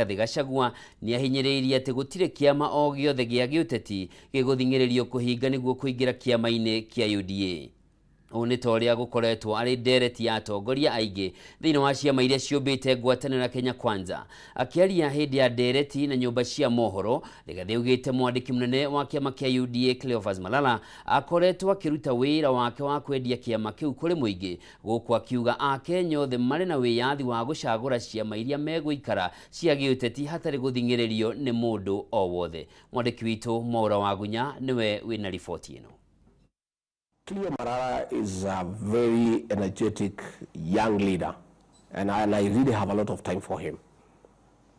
Gachagua ni ahinyiriirie ati gutire kiama o giothe gia giuteti giguthingiririo kuhinga niguo kuingira kiama-ini kia UDA. Oni toria gukoretwo ari ndereti ya atongoria aingi thiini wa ciama iria ciumbite ngwataniro na Kenya Kwanza. Akiaria hindi ya ndereti na nyumba cia mohoro, Rigathi ugite mwandiki munene wa kiama kia UDA Cleophas Malala akoretwo akiruta wira wake wa kwendia kiama kiu kuri muingi, guku akiuga Akenya othe mari na wiyathi wa gucagura ciama iria meguikara cia giuteti hatari guthingiririo ni mundu o wothe. Mwandiki witu Mohoro Gitau niwe wina ripoti ino. Cleo Malala is a very energetic young leader, and I really have a lot of time for him.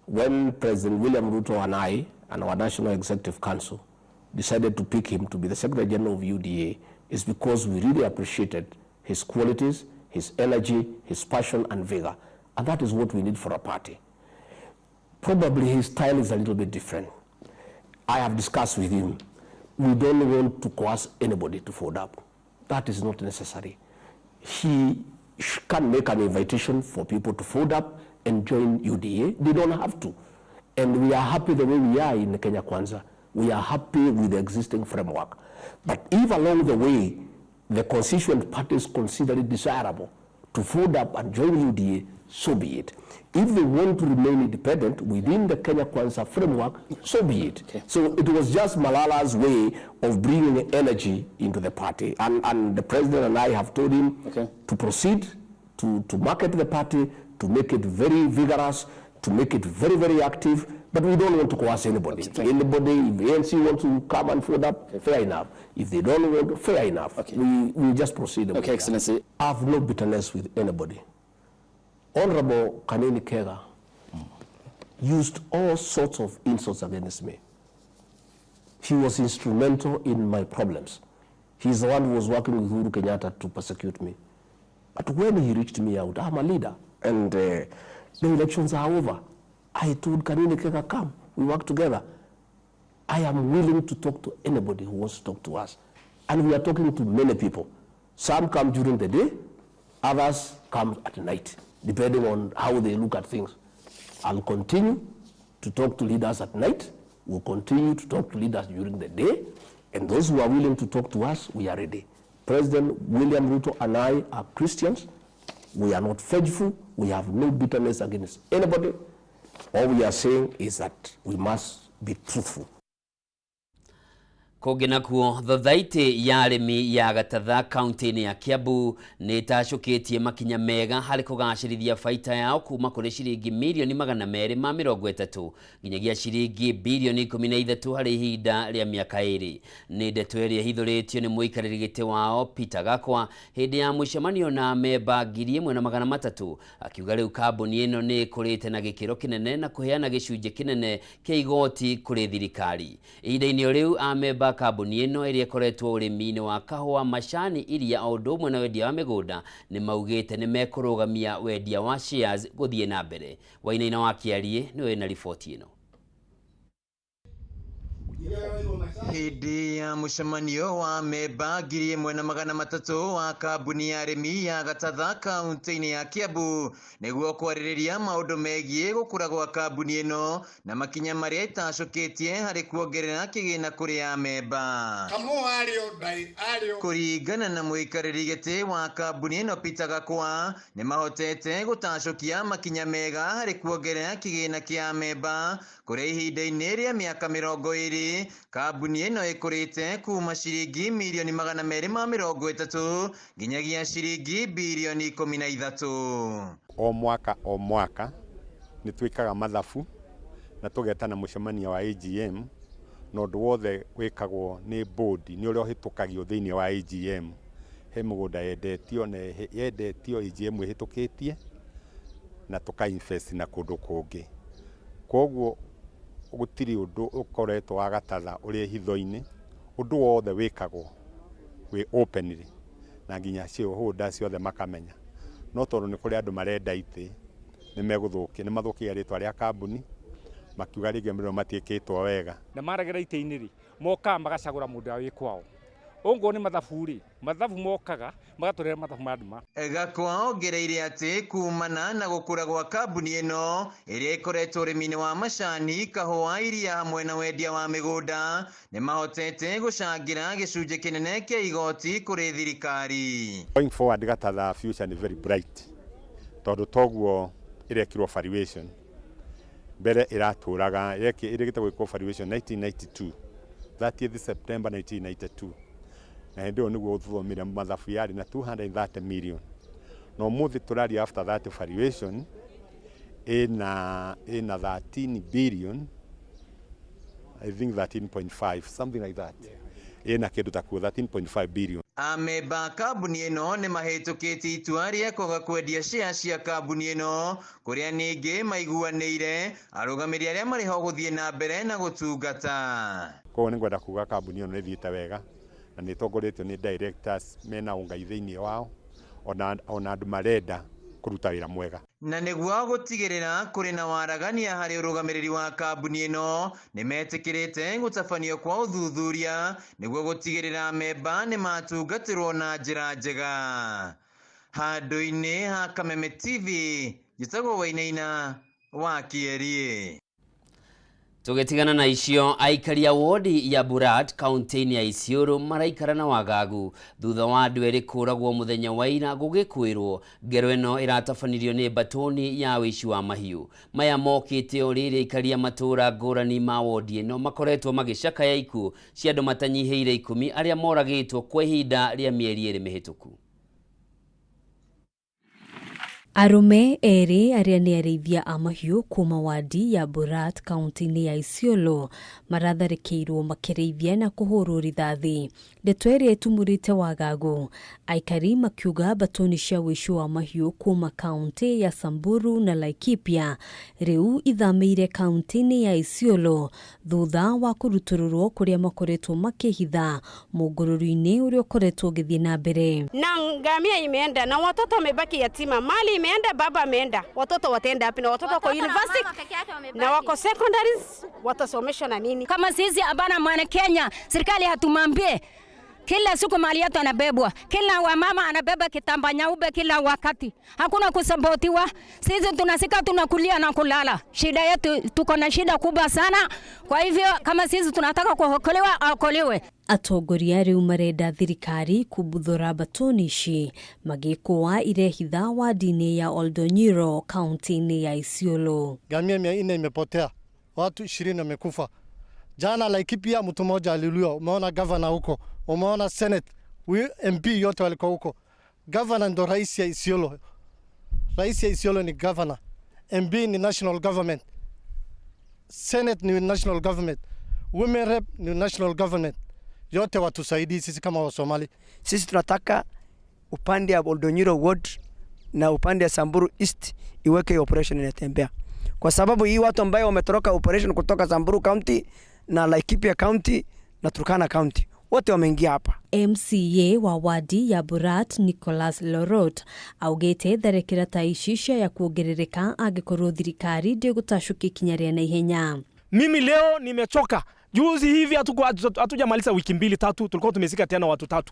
When President William Ruto and I and our National Executive Council decided to pick him to be the Secretary General of UDA, is because we really appreciated his qualities, his energy, his passion and vigor, and that is what we need for a party. Probably his style is a little bit different. I have discussed with him. We don't want to coerce anybody to fold up. That is not necessary. He can make an invitation for people to fold up and join UDA. They don't have to. And we are happy the way we are in Kenya Kwanza. We are happy with the existing framework. But if along the way, the constituent parties consider it desirable to fold up and join UDA, so be it. If they want to remain independent within the Kenya Kwanza framework, so be it. Okay. So it was just Malala's way of bringing energy into the party. And the president and I have told him to proceed, to market the party, to make it very vigorous, to make it very, very active. But we don't want to coerce anybody. Anybody, if ANC wants to come and fold up, fair enough. If they don't want, fair enough. We just proceed. Okay, Excellency. I have no bitterness with anybody. Honorable Kameme used all sorts of insults against me. He was instrumental in my problems. He's the one who was working with Uhuru Kenyatta to persecute me. But when he reached me out, I'm a leader, and the elections are over. I told Kameme, come, we work together. I am willing to talk to anybody who wants to talk to us. And we are talking to many people. Some come during the day, others come at night, depending on how they look at things. I'll continue to talk to leaders at night. We'll continue to talk to leaders during the day. And those who are willing to talk to us, we are ready. President William Ruto and I are Christians. We are not vengeful. We have no bitterness against anybody. All we are saying is that we must be truthful. Kogena kuo thothaiti ya arimi ya Gatatha kaunti-ini ya Kiambu ni tacukitie makinya mega hari kugacirithia baita yao kuma kuri ciringi milioni 230 nginyagia ciringi bilioni 13 hari ihinda ria miaka 2. Ni ndeto iria hithuritio ni muikariri giti wao Peter Gakwa hindi ya mucemanio na memba 1300 akiuga riu kambuni ino ni kurite na gikiro kinene na kuheana gicunje kinene kia igoti kuri thirikari. Ihinda-ini riu amemba kambuni ino iria koretwo urimi-ini wa kahua, macani, iria o undu umwe na wendia wa migunda ni maugite ni mekurugamia wendia wa shares guthie na mbere. Wainaina wa Kiarie niwe na ripoti ino. Hindi ya mucemanio wa memba 1300 wa kambuni ya arimi ya Gatatha kaunti-ini ya Kiambu niguo kwaririria maundu megie gukura gwa kambuni ino na makinya maria itacukitie hari kuongerera kigina kuri ya memba. Kuringana na muikariri giti wa kambuni ino Peter Gakwa ni mahotete gutacukia makinya mega hari kuongerera kigina kia memba kuri ihinda-ini ria miaka 20. Kambuni ino ikurite kuma ciringi milioni 230 nginyagia ciringi bilioni 13. O mwaka ni twikaga mathabu na tugetana mucemanio wa AGM no ndu wothe wikagwo ni board ni uria hitukagio thiini wa AGM. He mugunda yendetio na yendetio AGM ihitukitie na tuka-invest na kundu kungi. Koguo gutiri undu ukoretwo wa Gatatha uri hitho-ini, undu wothe wikagwo we openly na nginya cio holder ciothe makamenya. No tondu ni kuri andu marenda ite ni meguthukia ni mathukia ritwa ria kambuni makiuga ringi miro matiikitwo wega na maragera ite-ini ri moka magacagura mundu wi kwao ongo ni mathabu mokaga magatorera mathabu maduma. Gakwa ongereire ati kumana na gukura gwa kambuni ino iria ikoretwo urimi-ini wa macani, kahua, iria hamwe na wendia wa migunda ni mahotete gucangira gicunji kinene kia igoti kuri thirikari. Going forward, the future is very bright. Tondu toguo irekirwo valuation mbere iraturaga irekita gwikwo valuation 1992 30th September 1992 na ndio niguo uthomire mathabu yari na 230 million no muthi turari after that valuation ina 13 billion, I think 13.5, something like that. Ina kindu ta 13.5 billion. Ameba kambuni ino ni mahitukite itua ria kwaga kwendia share cia kambuni ino kuria ningi maiguaniire arugamiri aria mari ho guthie na mbere na gutungata. Ko ni ngwenda kuga kambuni ino ni thiite wega na ni tongoretio ni directors mena ungai thiini wao ona andu marenda kuruta wira mwega. Na niguo gutigirira kuri na waragania hari urugamiriri wa kambuni ino ni metikirite gutabanio kwa uthuthuria niguo gutigirira memba ni matungatirwo na njira njega. Handu-ini ha Kameme TV gitagwo Wainaina wa Kierie. Tugetigana na icio, aikari a wodi ya Burat kaunti-ini ya Isiolo maraikara na wagagu thutha wa andu eri kuragwo muthenya wa ira gugikwirwo ngero ino iratabanirio ni batoni ya wici wa mahiu. Maya mokite o riri aikari a matura ngurani ma wodi ino makoretwo magicakaya iku cia andu matanyihiire 10 aria moragitwo kwa ihinda ria mieri iri mihituku. Arume eri aria ni arithia a mahiu kuma wadi ya Burat kaunti-ini ya Isiolo maratharikirwo makirithia na kuhurwo rithathi. Ndeto iri itumurite wagagu. Aikari makiuga batoni cia wici wa mahiu kuma kaunti ya Samburu na Laikipia riu ithamire kaunti-ini ya Isiolo thutha wa kurutururwo kuria makoretwo makihitha mugururu-ini uria ukoretwo githie na mbere. Na ngamia imeenda na watoto wamebaki yatima, mali imeenda, baba ameenda, watoto wataenda wapi? Na watoto kwa university na wako secondaries watasomeshwa na nini? Kama sisi abana mwana Kenya, serikali hatumambie kila siku mali yetu anabebwa, kila wa mama anabeba kitamba nyeupe kila wakati, hakuna kusapotiwa. Sisi tunasika tunakulia na kulala, shida yetu, tuko na shida kubwa sana. Kwa hivyo kama sisi tunataka kuokolewa, aokolewe. Atongoria riu marenda thirikari kubuthura batoni ici magikuwa irehitha wadi-ini ya Oldonyiro kaunti-ini ya Isiolo. Ngamia 400 imepotea, watu 20 wamekufa. Jana Laikipia mtu mmoja aliuliwa. Umeona governor huko, umeona senate, MP yote walikuwa huko. Governor ndo rais ya Isiolo. Rais ya Isiolo ni governor. MP ni national government. Senate ni national government. Women rep ni national government. Yote watusaidii sisi kama wa Somali. Sisi tunataka upande ya Oldonyiro ward na upande ya Samburu East iweke operation inatembea. Kwa sababu hii watu ambao wametoroka operation kutoka Samburu County na Laikipia County na Turkana County wote wameingia hapa. MCA wa wadi ya Burat Nicholas Lorot augete tharekera ta icisha ya kuongerereka angikorwo thirikari ndio gutashuki kinyaria na ihenya. Mimi leo nimechoka. Juzi hivi hatujamaliza wiki 2-3 tulikuwa tumesika tena watu 3.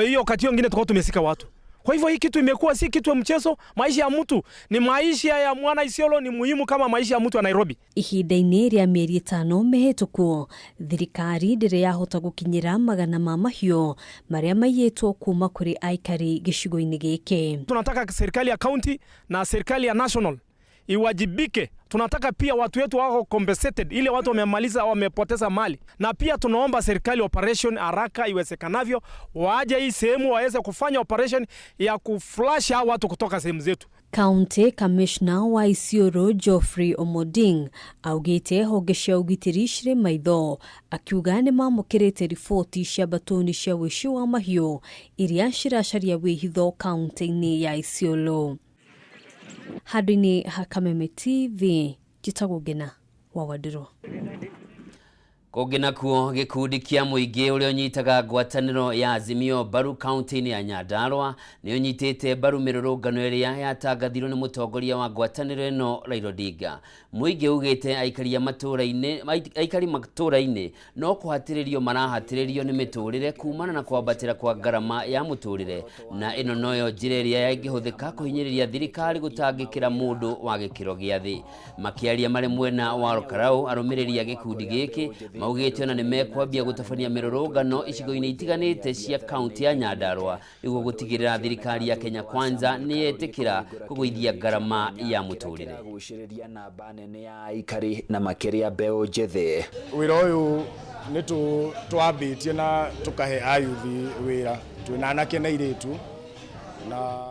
Hiyo wakati nyingine tulikuwa tumesika watu. Kwa hivyo hii kitu imekuwa si kitu ya mchezo. Maisha ya mtu ni maisha ya mwana Isiolo, ni muhimu kama maisha ya mtu wa Nairobi. Ihinda-ini ria mieri 5 mihituku thirikari ndire yahota gukinyira magana ma mahiu maria maiyetwo kuma kuri aikari gicigo-ini giki. Tunataka serikali ya county na serikali ya national iwajibike. Tunataka pia watu wetu wako compensated, ile watu wamemaliza wamepoteza mali. Na pia tunaomba serikali operation haraka iwezekanavyo, waje hii sehemu waweze kufanya operation ya kuflash watu kutoka sehemu zetu. County Commissioner wa Isiolo Geoffrey Omoding augite honge cia ugitiri cire maitho akiuga ni mamukirite riboti cia batoni cia wici wa mahiu iria ciracaria wihitho kaunti-ini ya Isiolo. Hadini ha Kameme TV, Gitau wa Wadiro. Kũngĩ kuo gĩkundi kĩa mũingĩ ũrĩa ũnyitaga ngwatanĩro ya Azimio mbaru kaunti-inĩ ya Nyandarua nĩ ũnyitĩte mbaru mĩrũrũngano ĩrĩa yatangathirwo nĩ mũtongoria wa ngwatanĩro ĩno Raila Odinga. Mũingĩ ugĩte aikari matũũra-inĩ no kũhatĩrĩrio marahatĩrĩrio nĩ mĩtũrĩre kumana na kwambatĩra kwa ngarama ya mũtũrĩre, na ĩno noyo njĩra ĩrĩa ĩngĩhũthĩka kũhinyĩrĩria thirikari gũtangĩkĩra mũndũ wa gĩkĩro gĩa thĩ. Makĩaria marĩ mwena wa Karau, arũmĩrĩri a gĩkundi gĩkĩ maugĩte ona nĩ mekwambia gũtabania mĩrũrũngano icigo-inĩ itiganĩte cia kaunti ya Nyandarua nĩguo gũtigĩrĩra thirikari ya Kenya Kwanza nĩ yetĩkĩra kũgũithia ngarama ya mũtũrĩre. Gucĩrĩria namba nene ya aikari na makĩria mbeũ njĩthĩ. Wĩra ũyũ nĩ twambĩtie na tũkahe ayuthi wĩra, twĩna anake na airĩtu na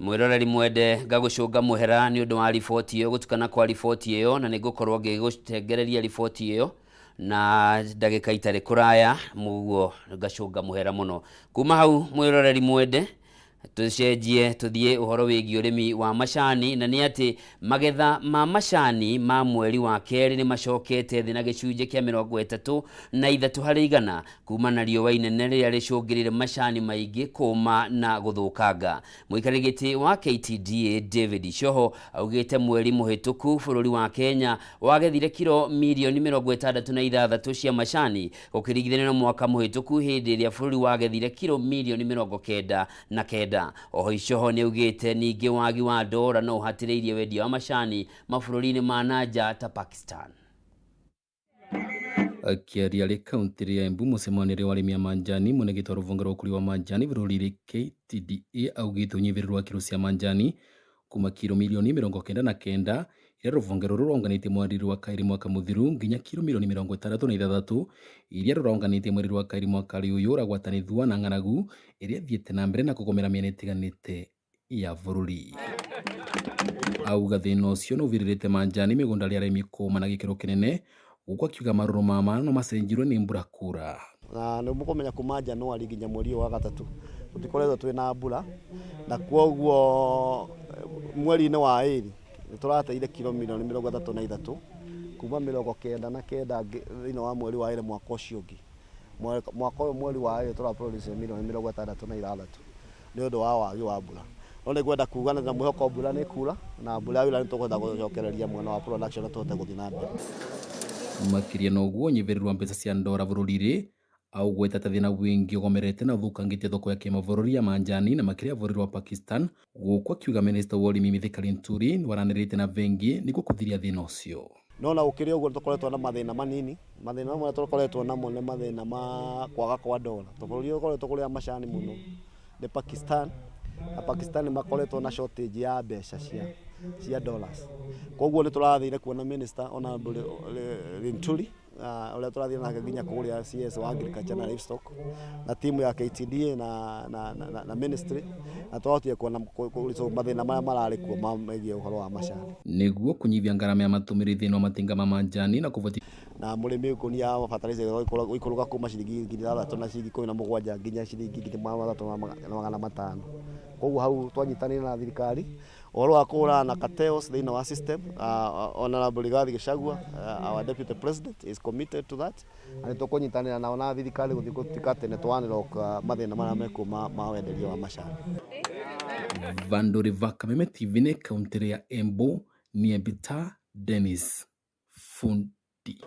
mwĩroreri mwende ngagũcũnga mũhera nĩ ũndũ wa riboti ĩyo, gũtukana kwa riboti ĩyo, na nĩngũkorwo ngĩgũtengereria riboti ĩyo na ndagĩka itarĩ kũraya, mũguo ngacũnga mũhera mũno. Kuma hau mwĩroreri mwende tucenjie tuthiĩ ũhoro wĩgiĩ ũrĩmi wa macani, na nĩ atĩ magetha ma macani ma mweri wa kerĩ nĩ macokete thĩ na gĩcunjĩ kĩa 33 harĩ igana kuma na riũa inene rĩrĩa rĩcũngĩrĩire macani maingĩ kũma na gũthũkanga. Mũikarĩri gĩtĩ wa KTDA David Shoho augĩte mweri mũhĩtũku bũrũri wa Kenya wagethire kilo milioni 66 cia macani ũkĩringithanio na mwaka mũhĩtũku hĩndĩ ĩrĩa bũrũri wagethire kilo milioni 99. Oho Shoho nĩ augĩte ningĩ wagi wa ndora no ũhatĩrĩirie wendia wa macani mabũrũri-inĩ ma nanja ta Pakistan. Akiaria rĩ kaunti ya Embu mũcemanio wa arĩmi a manjani mũnegĩti wa rũvonge rwa ũkũria wa manjani bũrũri-inĩ KTDA augĩte ũnyihĩrĩru wa kilo cia manjani kuma kilo milioni 99 iria rũvonge rũrũ rwaunganĩtie mweri wa kaĩrĩ mwaka mũthiru nginya kilo milioni 66 iria rũraunganĩtie mweri wa kaĩrĩ mwaka ũyũ ũragwatanĩthua na ng'aragu iria thiĩte na mbere na kũgomera mĩena ĩtiganĩte ya bũrũri. Auga thĩna ũcio nĩ ũvirĩrĩte manjani mĩgũnda ya arĩmi kũma na gĩkĩro kĩnene, gũkũ akiuga marũrũ ma no macenjirwo nĩ mbura kura. Na nĩ mũkũmenya kuma Januari nginya mweri wa gatatũ tũtikoretwo twĩna mbura, na kwoguo mweri-inĩ wa ĩrĩ nĩ tũrateire kilo milioni 33 kuma 99 thĩinĩ wa mweri wa ĩrĩ mwaka ũcio ũngĩ. Mwaka ũyũ mweri wa ĩrĩ tũraproduce milioni 66 nĩ ũndũ wa wagi wa mbura. No nĩ kwenda kuga na mwĩhoko mbura nĩ kura, na mbura yura nĩ tũkwenda gũcokereria mwena wa production na tũhote gũthiĩ na mbere. Makĩria na ũguo ũnyihĩrĩru wa mbeca cia ndora bũrũri-inĩ augweta ta thĩna wĩingĩ ũgomerete na ũthũkangĩtie thoko ya kĩmabũrũri ya manjani na makĩria bũrũri wa Pakistan, gũkũ akiuga minista wa ũrĩmi Mithika Linturi nĩ waranĩrĩte na vengi nĩguo kũthiria thĩna ũcio. No na ũkĩrĩ ũguo tũkoretwo na mathĩna manini, mathĩna mamwe tũkoretwo namo nĩ mathĩna ma kwaga kwa ndora. Bũrũri ũyũ ũkoretwo kũrĩa macani mũno nĩ Pakistan, na Pakistan makoretwo na shortage ya mbeca cia dollars. Koguo nĩ tũrathire kuona minister ona Linturi ũrĩa tũrathiĩ nake nginya kũrĩa CS wa agriculture na livestock na timu ya KTDA na ministry, na tũrahotire kuona mathĩna marĩa mararĩ kuo megiĩ ũhoro wa macani nĩguo kũnyihia ngarama ya matũmĩri thĩinĩ wa matinga ma manjani na kũvotia na mũrĩmi ũkũnia wa fertilizer gũikũrũka kuma ciringi 6,000 na ciringi 17 nginya ciringi 3,500. Koguo hau twanyitanĩire na thirikari ũhoro wa kũhũrana na cartels thĩinĩ wa system. Honorable Rigathi Gachagua, our deputy president, is committed to that, na nĩ tũkũnyitanĩra nao na thirikari gũthiĩ gũtuĩka atĩ nĩ twanĩroka mathĩna marĩa mekuo ma wenderia wa macani. Vanduri va Kameme TV nĩ kaunti ya Embu nĩ Mbita Dennis Fundi.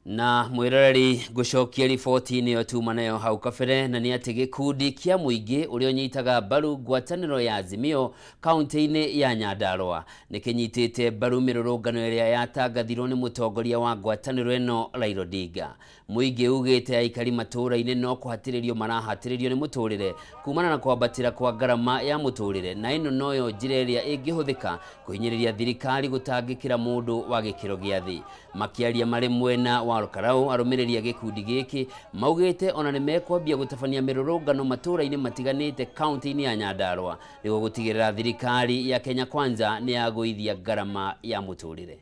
Na mwĩroreri gũcokia riboti-inĩ ĩyo tuma nayo hau kabere, na nĩ atĩ gĩkundi kĩa mũingĩ ũrĩa ũnyitaga mbaru ngwatanĩro ya Azimio kaunti-inĩ ya Nyandarua nĩ kĩnyitĩte mbaru mĩrũrũngano ĩrĩa yatangathirwo nĩ mũtongoria wa ngwatanĩro ĩno Raila Odinga. Mũingĩ ugĩte aikari matũũra-inĩ no kũhatĩrĩrio marahatĩrĩrio nĩ mũtũrĩre kumana na kwambatĩra kwa ngarama ya mũtũrĩre, na ĩno noyo njĩra ĩrĩa ĩngĩhũthĩka kũhinyĩrĩria thirikari gũtangĩkĩra mũndũ wa gĩkĩro gĩa thĩ. Makĩaria marĩ mwena wa Karau, arũmĩrĩri a gĩkundi gĩkĩ maugĩte ona nĩ mekwambia gũtabania mĩrũrũngano matũũra-inĩ matiganĩte kaunti-inĩ ya Nyandarua nĩguo gũtigĩrĩra thirikari ya Kenya Kwanza nĩ yagũithia ngarama ya mũtũrĩre.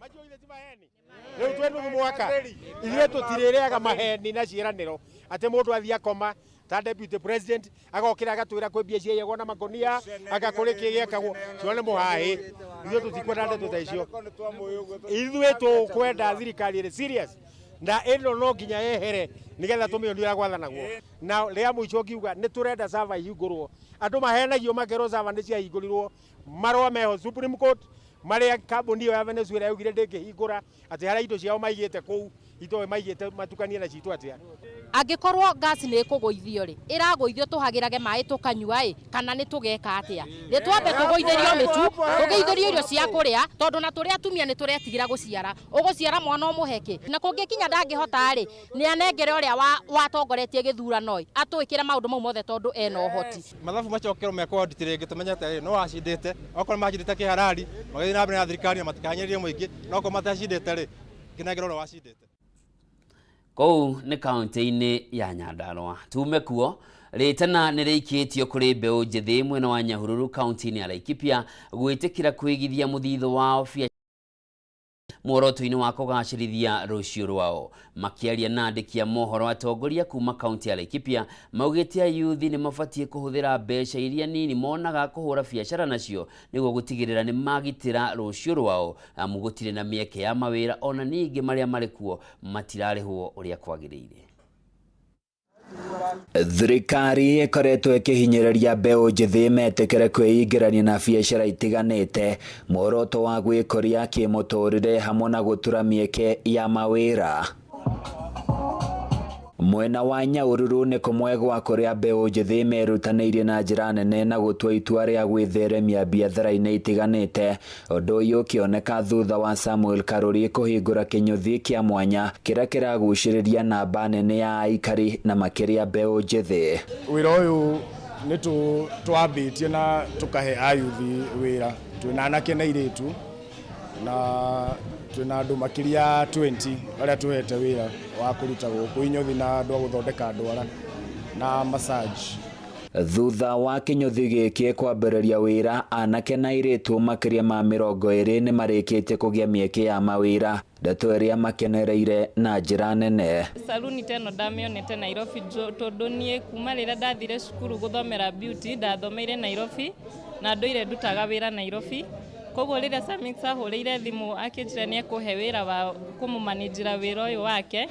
Rĩu twĩ mwaka ithuĩ tũtirĩrĩaga maheni na ciĩranĩro atĩ mũndũ athiĩ akoma ta deputy president agokira agatwira kwi BCA yego na makonia agakuriki giekagwo cione muhai ithuĩ tutikwenda ndeto ta icio ithuĩ tukwenda thirikari ĩrĩ serious na ĩno no nginya yehere nigetha tumĩoni ya gwathanagwo na rĩa mũico kiuga nĩ turenda server ihingũrwo andũ mahenagio makerwo server nĩ ciahingũrirwo marũa meho Supreme Court marĩa kambuni ya Venezuela yaugire ndĩngĩhingũra atĩ harĩa indo ciao maigĩte kũu itoe maigĩte matukanie na citũ atĩa angikorwo gas nĩ kũgũithio rĩ ĩragũithio tũhagĩrage maĩ tũkanyua kana nĩ tũgeka atĩa nĩ twambe tũgũithĩrio mĩtu tũgĩithĩrio irio cia kũrĩa tondũ na tũrĩa atumia nĩ tũretigira gũciara ũgũciara mwana ũmũheke na kũngĩkinya ndangĩhota rĩ nĩ anengere ũrĩa watongoretie gĩthurano atwĩkĩre maũndũ mau mothe tondũ ena ũhoti mathabu macokerwo mekwo audit rĩngĩ tũmenye atĩ no acindĩte okorwo macindĩte kĩharari magĩthiĩ na mbere na thirikari na matikahanyĩrĩrie mũingĩ no okorwo matacindĩte rĩ kĩnengere ũrĩa wacindĩte kou nĩ kaunti-inĩ ya Nyandarua tume kuo ritana nĩ rĩikĩtio kũrĩ mbeũ njĩthĩ mwena wa Nyahururu kaunti-inĩ ya Laikipia gwĩtĩkĩra kwĩgithia mũthithũ wao muoroto-inĩ wa kũgacĩrithia rũciũ rwao makiaria na andĩki a mohoro atongoria kuma kaunti ya Laikipia maugĩte ayuthi nĩ mabatie kũhũthĩra mbeca iria nini monaga kũhũra biacara nacio nĩguo gũtigĩrĩra nĩ magitĩra rũciũ rwao amu gũtirĩ na mĩeke ya mawĩra ona ningĩ marĩa marĩ kuo matirarĩhwo ũrĩa kwagĩrĩire. Thirikari ĩkoretwo ĩkĩhinyĩrĩria mbeũ njĩthĩ metĩkĩre kwĩingĩrania na biacara itiganĩte muoroto wa gwĩkũria kĩmũtũrĩre hamwe na gũtura mĩeke ya mawĩra. Mwena wa Nyahururu nĩ kũmwe gwa kũrĩa mbeũ njĩthĩ merutanĩirie na njĩra nene na gũtua itua rĩa gwĩtheremia biathara-inĩ itiganĩte ũndũ ũyũ ũkĩoneka thutha wa Samuel Karuri kũhingũra kĩnyũthi kĩa mwanya kĩrĩa kĩragucĩrĩria namba nene ya aikari na makĩria mbeũ njĩthĩ. Wĩra ũyũ nĩ twambĩtie na tũkahe ayuthi wĩra twĩna anake na airĩtu na twĩna andũ makĩria 20 arĩa tuhete wĩra wa kũruta gũkũ inyuthi na andũ a gũthondeka ndwara na massage. Thutha wa kĩnyũthi gĩkĩ kwambĩrĩria wĩra anake na airĩtu makĩria ma 20 nĩ marĩkĩtie kũgĩa mĩeke ya mawĩra ndeto ĩrĩa makenereire na njĩra nene. Saluni teno ndamĩonete Nairobi tondũ niĩ kuma rĩrĩa ndathire cukuru gũthomera beauty ndathomeire Nairobi na ndũire ndutaga wĩra Nairobi. Koguo rĩrĩa Samix ahũrĩire thimũ akĩnjĩra nĩ ekũhe wĩra wa kũmũmanĩjĩra wĩra ũyũ wake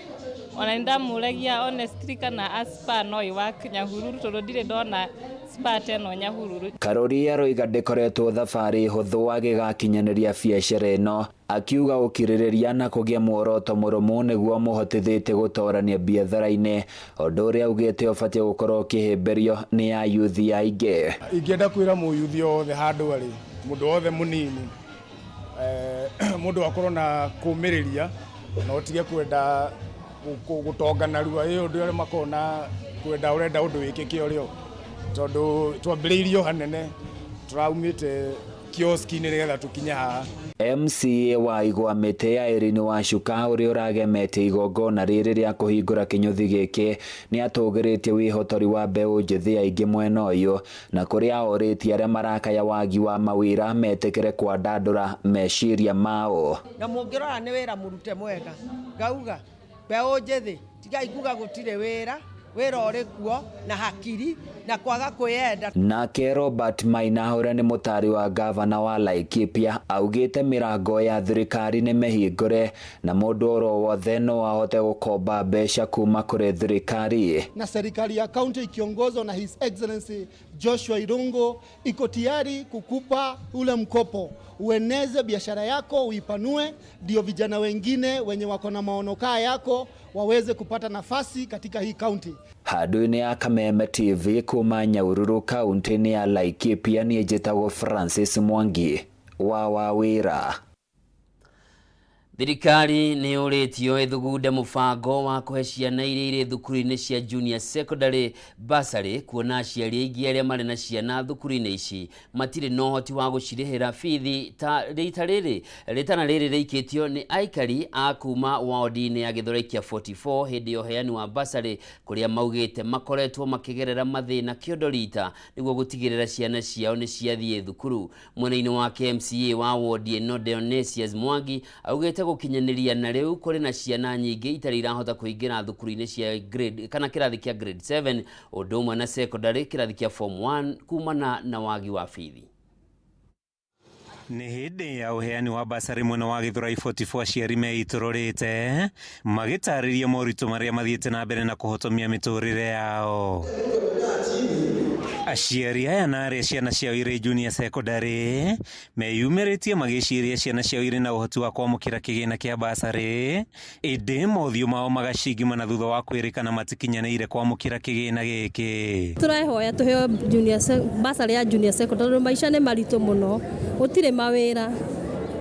ona nĩ ndamũragia honestly kana aspa no ũyũ wa Nyahururu tondũ ndirĩ ndona spa teno Nyahururu. Karuri aroiga ndĩkoretwo thabarĩ hũthũ agĩgakinyanĩria biacara ĩno akiuga ũkirĩrĩria na kũgĩa muoroto mũrũmu nĩguo mũhotithĩtie gũtorania biathara-inĩ ũndũ ũrĩa augĩte ũbatiĩ gũkorwo ũkĩhĩmbĩrio nĩ ayuthi aingĩ. Ingĩenda kwĩra mũyuthi othe handũ arĩ mũndũ wothe mũnini mũndũ akorwo na kũmĩrĩria na ũtige kwenda gũtongana rua ĩyo ũndũ ũrĩa makona kwenda ũrenda ũndũ wĩkĩke ũrĩo tondũ twambĩrĩirio hanene tũraumĩte kioski-inĩ nĩgetha tũkinya haha. MCA wa Igwa Mĩtĩ ya Irene wa Cuka ũrĩa ũragemete igongona rĩrĩ rĩa kũhingũra kĩnyũthi gĩkĩ nĩ atũgĩrĩtie wĩhotori wa mbeũ njĩthĩ aingĩ mwena ũyũ na kũrĩa orĩtie arĩa marakaya wagi wa mawĩra metĩkĩre kwandandũra meciria mao. Na mũngĩrora nĩ wĩra mũrute mwega ngauga mbeũ njĩthĩ tigai kuga gũtirĩ wĩra ũrĩ kuo na hakiri na kwaga kwĩenda. Nake Robert Maina ũrĩa nĩ mũtari wa gavana wa Laikipia augĩte mĩrango ya thirikari nĩ mĩhingũre na mũndũ oro wothe no ahote gũkomba mbeca kuma kũrĩ thirikari. Na serikali ya kaunti ikiongozwa na His Excellency Joshua Irungu iko tayari kukupa ule mkopo ueneze biashara yako uipanue ndio vijana wengine wenye wako na maono kaa yako waweze kupata nafasi katika hii kaunti. Handũ-inĩ ya Kameme TV kuma Nyahururu kaunti-inĩ ya Laikipia niĩ njĩtagwo Francis Mwangi wa wawĩra. Thirikari nĩ ũrĩtio ĩthugunde mũbango wa kũhe ciana iria irĩ thukuru-inĩ cia junior secondary bursary kuona aciari aingĩ arĩa marĩ na ciana thukuru-inĩ ici matirĩ na ũhoti wa gũcirĩhĩra bithi ta rĩtana rĩrĩ rĩikĩtio nĩ aikari a kuma ward-inĩ ya Gĩthũraikia 44 hĩndĩ ya ũheani wa bursary kũrĩa maugĩte makoretwo makĩgerera mathĩna kĩondorita nĩguo gũtigĩrĩra ciana ciao nĩ ciathiĩ thukuru. Mwena-inĩ wake MCA wa ward ĩno Dionysius Mwangi augĩte gukinyaniria na riu kuri na ciana nyingi itari irahota kuingira thukuru-ini cia grade kana kirathi kia grade 7 undu umwe na secondary kirathi kia form 1 kumana na wagi wa bithi. Nĩ hĩndĩ ya ũheani wa basarĩ mwena wa Gĩthũrai 44 aciari meitũrũrĩte magĩtarĩria moritũ marĩa mathiĩte na mbere na kũhotomia mĩtũrĩre yao. Aciari aya na arĩa ciana ciao irĩ junior secondary meyumĩrĩtie magĩciria ciana ciao irĩ na ũhoti wa kwamũkĩra kĩgĩna kĩa basarĩ, ĩndĩ mothiũ mao magacingimana thutha wa kwĩrĩkana matikinyanĩire kwamũkĩra kĩgĩna gĩkĩ. Tũrehoya tũheo basarĩ ya junior secondary, maica nĩ maritũ mũno, gũtirĩ mawĩra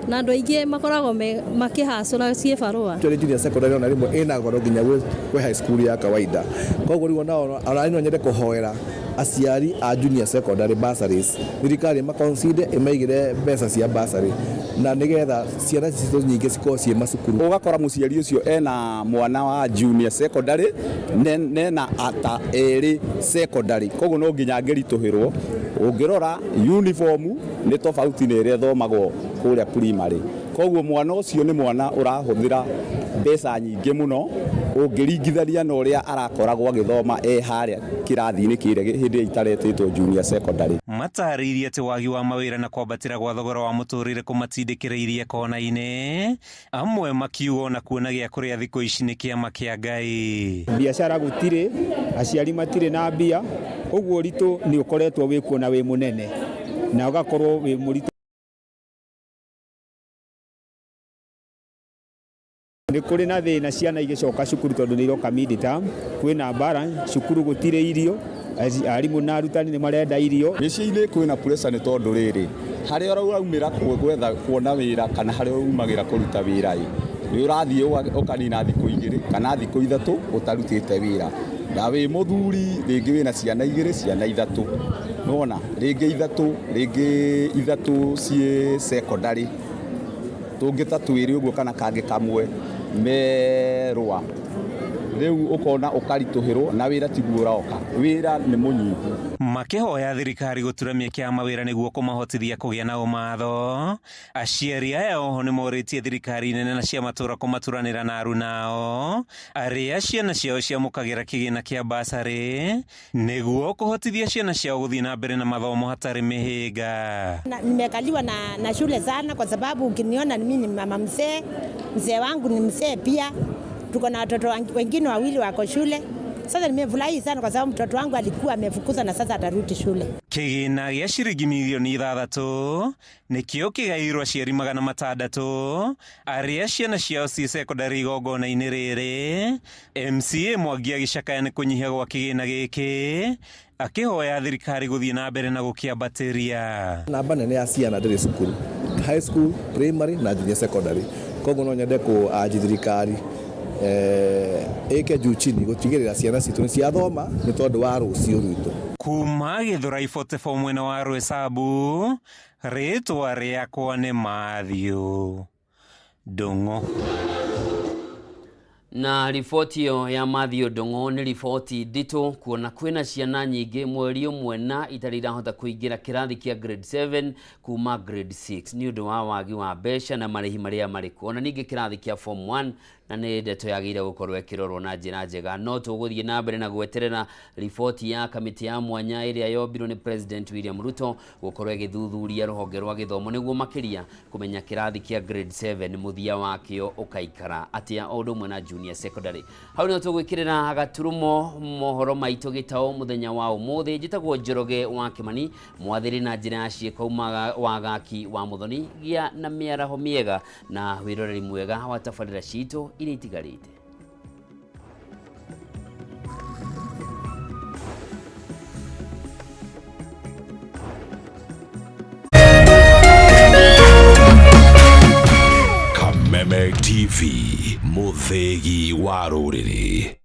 na andũ aingĩ makoragwo makĩhacũra ciĩbarũa. Junior secondary ona rĩmwe ĩna goro nginya gwĩ high school ya kawaida, koguo rĩu ona nyende kũhoera aciari a junior secondary bursaries thirikari maconsider ĩmaigĩre mbeca cia bursary na nĩgetha ciana citũ nyingĩ cikorwo ciĩ macukuru. Ũgakora mũciari ũcio ena mwana wa junior secondary nena ata erĩ secondary, koguo no nginya angĩritũhĩrwo. Ũngĩrora uniform nĩ tofauti na ĩrĩa thomagwo kũrĩa primary, koguo mwana ũcio nĩ mwana ũrahũthĩra mbeca nyingĩ mũno ũngĩringithania na ũrĩa arakoragwo agĩthoma harĩa kĩrathi-inĩ kĩrĩa hĩndĩ ĩtaretĩtwo junior secondary. Matarĩirie atĩ wagi wa mawĩra na kwambatĩra gwa thogora wa mũtũrĩre kũmatindĩkĩrĩirie kona-inĩ, amwe makiuga na kuona gĩa kũrĩa thikũ ici nĩ kĩama kĩa Ngai. Biacara gũtirĩ, aciari matirĩ na mbia, ũguo ũritũ nĩ ũkoretwo wĩ kuona wĩ mũnene na ũgakorwo wĩ mũritũ. Nĩ kũrĩ na thĩna ciana igĩcoka cukuru tondũ nĩ iroka mid-term, kwĩna mbara, cukuru gũtirĩ irio, arimũ na arutani nĩ marenda irio. Mĩciĩ-inĩ kwĩna pressure nĩ tondũ rĩrĩ, harĩa ũraumĩra gwetha kuona wĩra kana harĩa umagĩra kũruta wĩra nĩ ũrathiĩ ũkanina thikũ 2 kana thikũ 3 ũtarutĩte wĩra. Na wĩ mũthuri rĩngĩ wĩna ciana 2 ciana 3, nona rĩngĩ 3 ciĩ secondary, tũngĩ ta 2 ũguo kana kangĩ kamwe merwa. Rĩu ũkona ũkaritũhĩrwo na wĩra tiguo ũroka, wĩra nĩ mũnyihu. Makĩhoya thirikari gũturamia kĩama wĩra nĩguo kũmahotithia kũgĩa na ũmatho. Aciari aya oho nĩ morĩtie thirikari nene na cia matũra kũmaturanĩra na arunao arĩa ciana ciao ciamũkagĩra kĩgĩna kĩa basarĩ nĩguo kũhotithia ciana ciao gũthiĩ na mbere na mathomo hatarĩ mĩhĩnga. Nimekaliwa na shule sana kwa sababu ukiniona mimi ni mama mzee wangu ni mzee pia. Tuko na watoto wengine 2 wako shule. Sasa nimefurahi sana kwa sababu mtoto wangu alikuwa amefukuza na sasa atarudi shule. Kĩgĩna gĩa ciringi milioni 6 nĩkĩo kĩgaĩirwo aciari 600 arĩa ciana ciao ci secondary igongona-inĩ rĩrĩ. MCA Mwangi agĩcakaya nĩ kũnyihia gwa kĩgĩna gĩkĩ, akĩhoya thirikari gũthiĩ na mbere na gũkĩambatĩria. Namba nene ya ciana ndĩrĩ cukuru, high school, primary na junior secondary, koguo no nyende kũanji thirikari ĩke juu chini gũtigĩrĩra ciana citũ nĩ ciathoma nĩ tondũ wa rũciũ rwitũ. Kuma Gĩthũrai 44 mwena wa Rwĩsambu, rĩtwa rĩakwa nĩ Mathiũ Ndũng'ũ. Na riboti yo ya Mathiũ Ndũng'ũ nĩ riboti nditũ kuona kwĩna ciana nyingĩ mweri ũmwe na itarĩ irahota kũingĩra kĩrathi kĩa grade 7 kuma grade 6 nĩ ũndũ wa wagi wa mbeca na marĩhi marĩa marĩ kuo. Ona ningĩ kĩrathi kĩa form 1 na nĩ ndeto yagĩrĩire gũkorwo ĩkĩrorwo na njĩra njega. No tũgũthiĩ na mbere na gweterera riboti ya kamĩtĩ ya mwanya ĩrĩa yombirwo nĩ President William Ruto gũkorwo ĩgĩthuthuria rũhonge rwa gĩthomo nĩguo makĩria kũmenya kĩrathi kĩa grade 7 mũthia wakĩo ũkaikara atĩa o ũndũ ũmwe na junior secondary. Hau nĩho tũgwĩkĩrĩra gaturumo mohoro maitũ Gitau mũthenya wa ũmũthĩ. Njĩtagwo Njoroge wa Kĩmani, mwathĩri na njĩra ya ciĩko wagaki wa Mũthoni. Gĩa na mĩaraho mĩega na wĩroreri mwega wa tabarĩra citũ iria itigarĩte. Kameme TV, mũthĩgi wa rũrĩrĩ.